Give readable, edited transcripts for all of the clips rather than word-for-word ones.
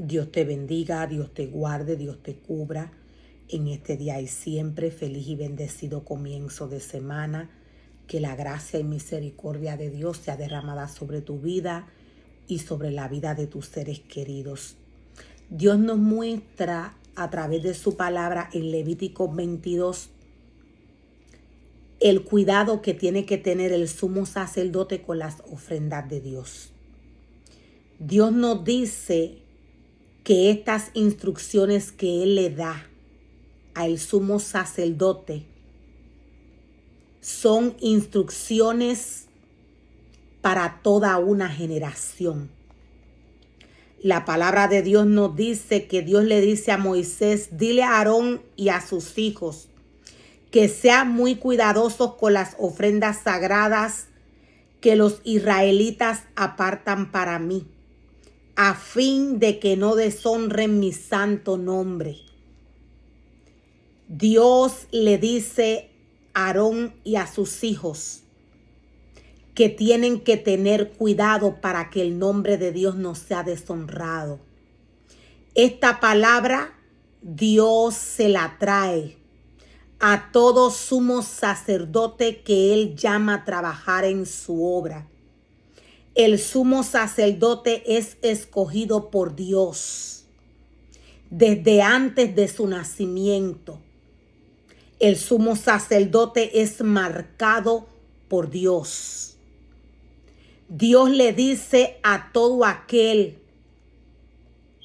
Dios te bendiga, Dios te guarde, Dios te cubra en este día y siempre. Feliz y bendecido comienzo de semana. Que la gracia y misericordia de Dios sea derramada sobre tu vida y sobre la vida de tus seres queridos. Dios nos muestra a través de su palabra en Levítico 22 el cuidado que tiene que tener el sumo sacerdote con las ofrendas de Dios. Dios nos dice que estas instrucciones que Él le da al sumo sacerdote son instrucciones para toda una generación. La palabra de Dios nos dice que Dios le dice a Moisés: dile a Aarón y a sus hijos que sean muy cuidadosos con las ofrendas sagradas que los israelitas apartan para mí, a fin de que no deshonren mi santo nombre. Dios le dice a Aarón y a sus hijos que tienen que tener cuidado para que el nombre de Dios no sea deshonrado. Esta palabra Dios se la trae a todo sumo sacerdote que Él llama a trabajar en su obra. El sumo sacerdote es escogido por Dios desde antes de su nacimiento. El sumo sacerdote es marcado por Dios. Dios le dice a todo aquel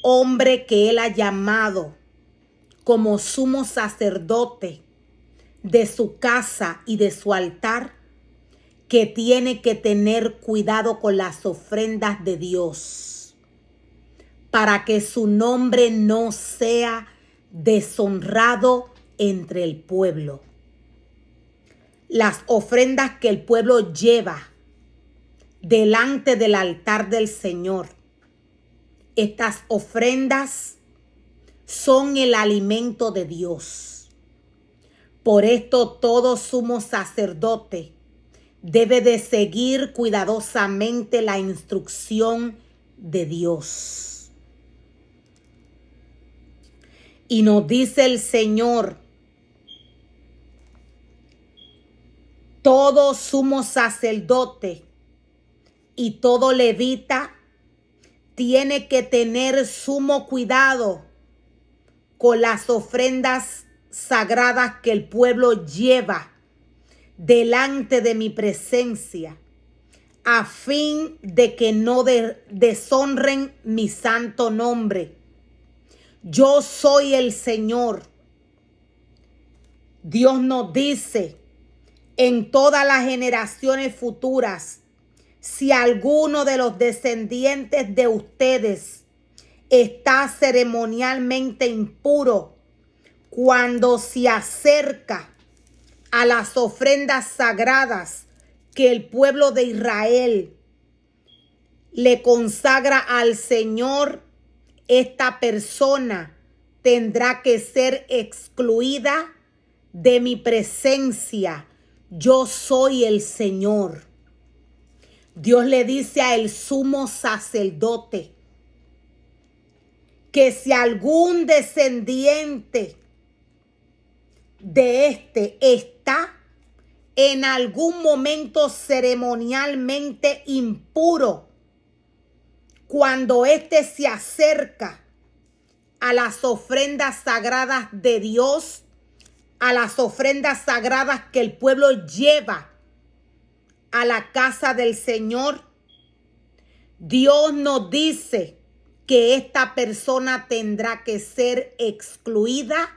hombre que Él ha llamado como sumo sacerdote de su casa y de su altar, que tiene que tener cuidado con las ofrendas de Dios para que su nombre no sea deshonrado entre el pueblo. Las ofrendas que el pueblo lleva delante del altar del Señor, estas ofrendas son el alimento de Dios. Por esto todo sumo sacerdote debe de seguir cuidadosamente la instrucción de Dios. Y nos dice el Señor: todo sumo sacerdote y todo levita tiene que tener sumo cuidado con las ofrendas sagradas que el pueblo lleva delante de mi presencia, a fin de que no deshonren mi santo nombre. Yo soy el Señor. Dios nos dice en todas las generaciones futuras: si alguno de los descendientes de ustedes está ceremonialmente impuro cuando se acerca a las ofrendas sagradas que el pueblo de Israel le consagra al Señor, esta persona tendrá que ser excluida de mi presencia. Yo soy el Señor. Dios le dice al sumo sacerdote que si algún descendiente de este está en algún momento ceremonialmente impuro, cuando éste se acerca a las ofrendas sagradas de Dios, a las ofrendas sagradas que el pueblo lleva a la casa del Señor, Dios nos dice que esta persona tendrá que ser excluida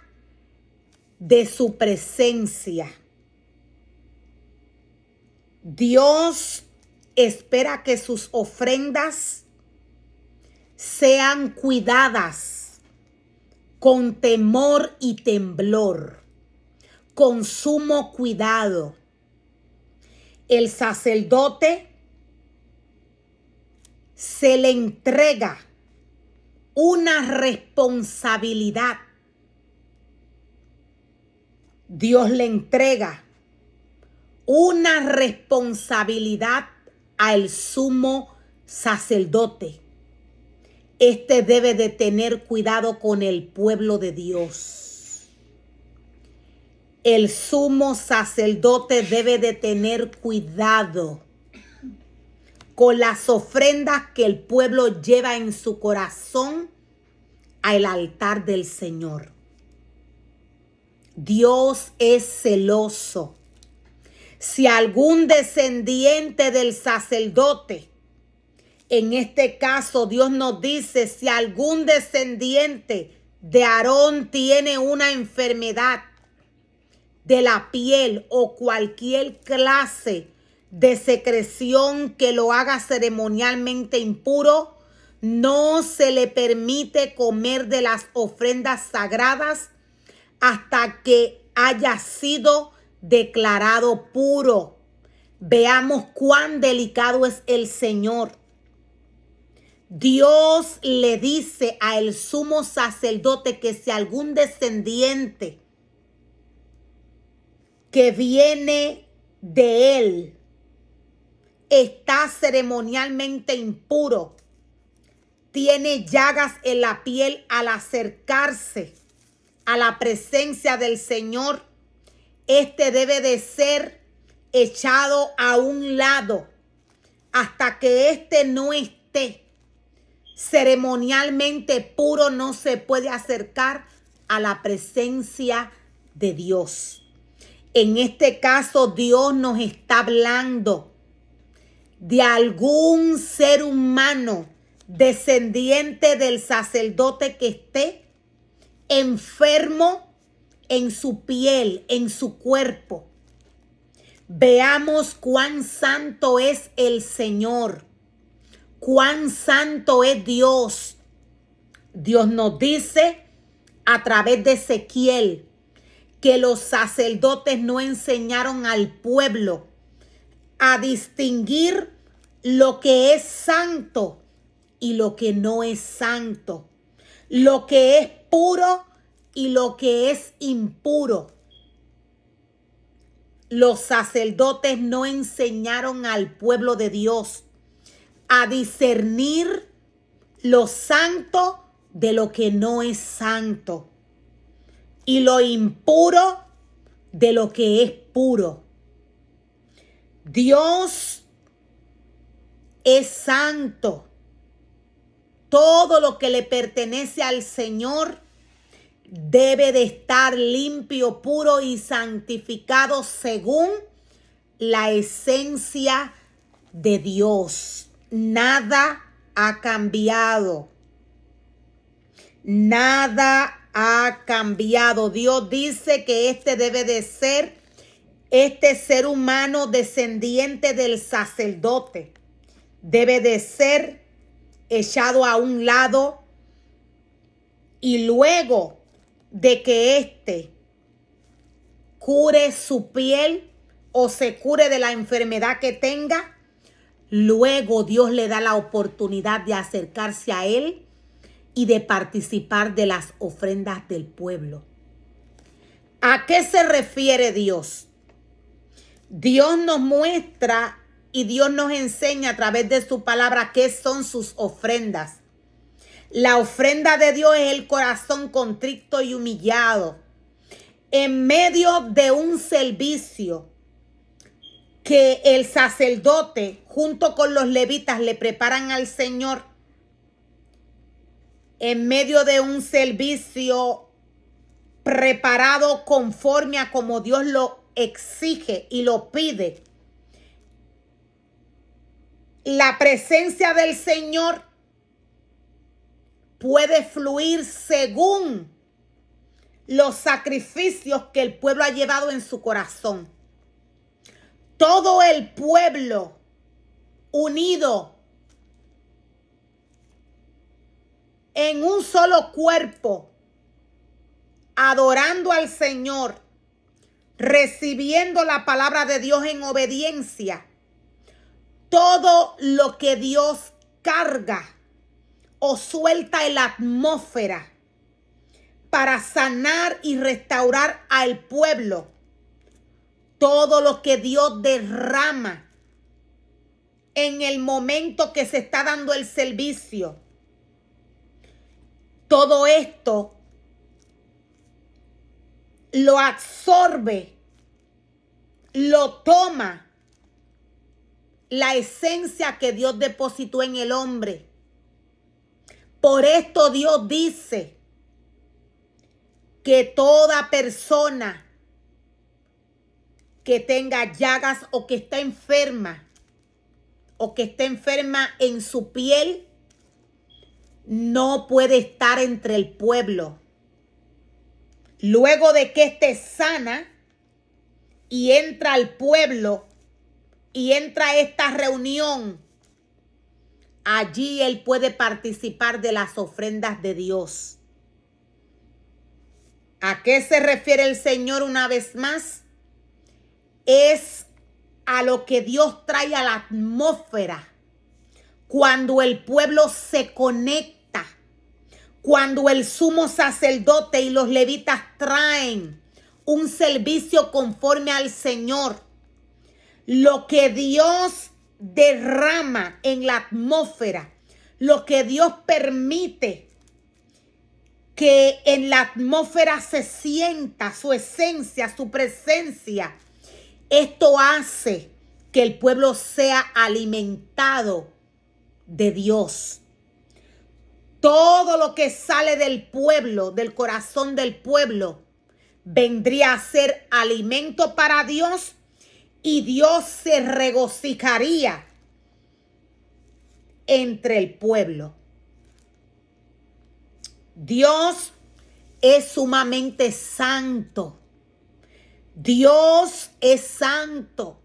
de su presencia. Dios espera que sus ofrendas sean cuidadas con temor y temblor, con sumo cuidado. El sacerdote se le entrega una responsabilidad. Dios le entrega una responsabilidad al sumo sacerdote. Este debe de tener cuidado con el pueblo de Dios. El sumo sacerdote debe de tener cuidado con las ofrendas que el pueblo lleva en su corazón al altar del Señor. Dios es celoso. Si algún descendiente del sacerdote, en este caso Dios nos dice, si algún descendiente de Aarón tiene una enfermedad de la piel o cualquier clase de secreción que lo haga ceremonialmente impuro, no se le permite comer de las ofrendas sagradas hasta que haya sido declarado puro. Veamos cuán delicado es el Señor. Dios le dice al sumo sacerdote que si algún descendiente que viene de él está ceremonialmente impuro, tiene llagas en la piel al acercarse a la presencia del Señor, este debe de ser echado a un lado hasta que este no esté ceremonialmente puro. No se puede acercar a la presencia de Dios. En este caso, Dios nos está hablando de algún ser humano descendiente del sacerdote que esté enfermo en su piel, en su cuerpo. Veamos cuán santo es el Señor, cuán santo es Dios. Dios nos dice a través de Ezequiel que los sacerdotes no enseñaron al pueblo a distinguir lo que es santo y lo que no es santo, lo que es puro y lo que es impuro. Los sacerdotes no enseñaron al pueblo de Dios a discernir lo santo de lo que no es santo y lo impuro de lo que es puro. Dios es santo. Todo lo que le pertenece al Señor debe de estar limpio, puro y santificado según la esencia de Dios. Nada ha cambiado. Nada ha cambiado. Dios dice que este debe de ser, este ser humano descendiente del sacerdote, debe de ser echado a un lado, y luego de que éste cure su piel o se cure de la enfermedad que tenga, luego Dios le da la oportunidad de acercarse a él y de participar de las ofrendas del pueblo. ¿A qué se refiere Dios? Dios nos muestra y Dios nos enseña a través de su palabra qué son sus ofrendas. La ofrenda de Dios es el corazón contrito y humillado. En medio de un servicio que el sacerdote junto con los levitas le preparan al Señor, en medio de un servicio preparado conforme a como Dios lo exige y lo pide, la presencia del Señor puede fluir según los sacrificios que el pueblo ha llevado en su corazón. Todo el pueblo unido en un solo cuerpo, adorando al Señor, recibiendo la palabra de Dios en obediencia. Todo lo que Dios carga o suelta en la atmósfera para sanar y restaurar al pueblo, todo lo que Dios derrama en el momento que se está dando el servicio, todo esto lo absorbe, lo toma la esencia que Dios depositó en el hombre. Por esto Dios dice que toda persona que tenga llagas o que está enferma en su piel, no puede estar entre el pueblo. Luego de que esté sana y entra al pueblo y entra a esta reunión, allí él puede participar de las ofrendas de Dios. ¿A qué se refiere el Señor una vez más? Es a lo que Dios trae a la atmósfera cuando el pueblo se conecta, cuando el sumo sacerdote y los levitas traen un servicio conforme al Señor. Lo que Dios derrama en la atmósfera, lo que Dios permite que en la atmósfera se sienta su esencia, su presencia. Esto hace que el pueblo sea alimentado de Dios. Todo lo que sale del pueblo, del corazón del pueblo, vendría a ser alimento para Dios y Dios se regocijaría entre el pueblo. Dios es sumamente santo. Dios es santo.